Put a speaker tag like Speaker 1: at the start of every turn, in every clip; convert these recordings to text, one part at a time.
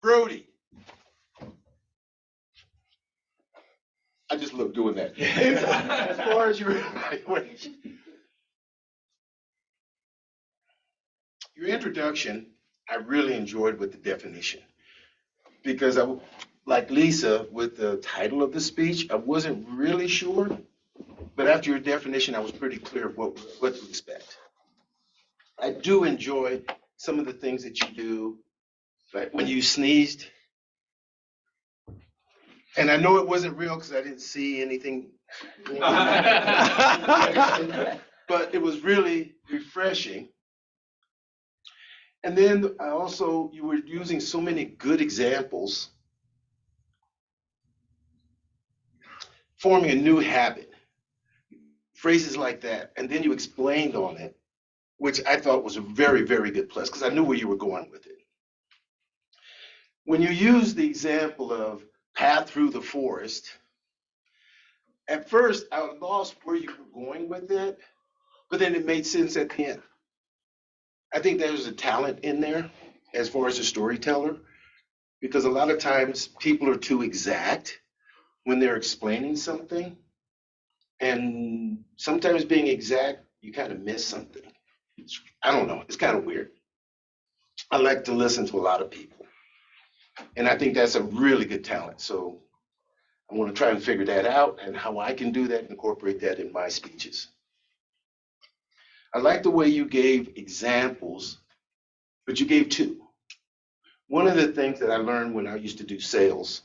Speaker 1: Brody. I just love doing that. As far as your evaluation, your introduction, I really enjoyed with the definition because like Lisa, with the title of the speech, I wasn't really sure, but after your definition, I was pretty clear of what to expect. I do enjoy some of the things that you do, like when you sneezed. And I know it wasn't real because I didn't see anything going on. But it was really refreshing. And then you were using so many good examples, forming a new habit, phrases like that. And then you explained on it, which I thought was a very, very good plus because I knew where you were going with it. When you use the example of path through the forest, at first I lost where you were going with it, but then it made sense at the end. I think there's a talent in there as far as a storyteller, because a lot of times people are too exact when they're explaining something. And sometimes being exact, you kind of miss something. I don't know, it's kind of weird. I like to listen to a lot of people. And I think that's a really good talent. So I want to try and figure that out and how I can do that and incorporate that in my speeches. I like the way you gave examples, but you gave two. One of the things that I learned when I used to do sales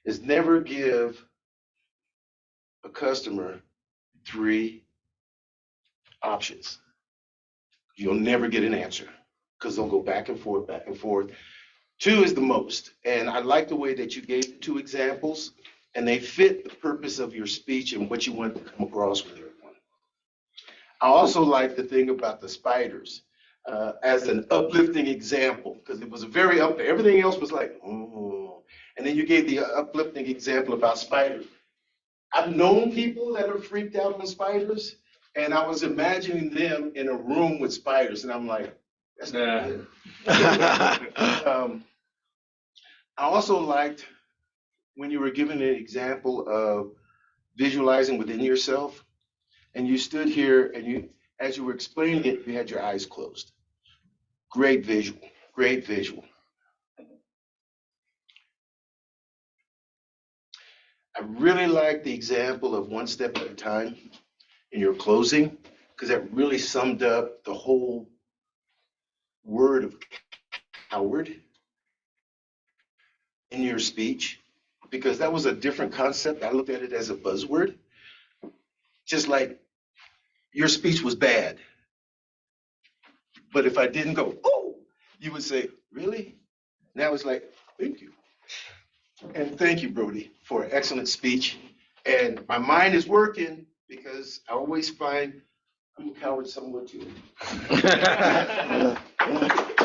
Speaker 1: is never give a customer 3 options. You'll never get an answer because they'll go back and forth, back and forth. 2 is the most. And I like the way that you gave 2 examples and they fit the purpose of your speech and what you want to come across with everyone. I also like the thing about the spiders as an uplifting example, because it was very up there. Everything else was like, oh. And then you gave the uplifting example about spiders. I've known people that are freaked out on spiders, and I was imagining them in a room with spiders, and I'm like, that's not good. I also liked when you were giving an example of visualizing within yourself. And you stood here and as you were explaining it, you had your eyes closed. Great visual, great visual. I really like the example of 1 step at a time in your closing, because that really summed up the whole word of coward in your speech, because that was a different concept. I looked at it as a buzzword, just like your speech was bad. But if I didn't go, oh, you would say, really? Now it's like, thank you. And thank you, Brody, for an excellent speech. And my mind is working because I always find I'm a coward somewhat too.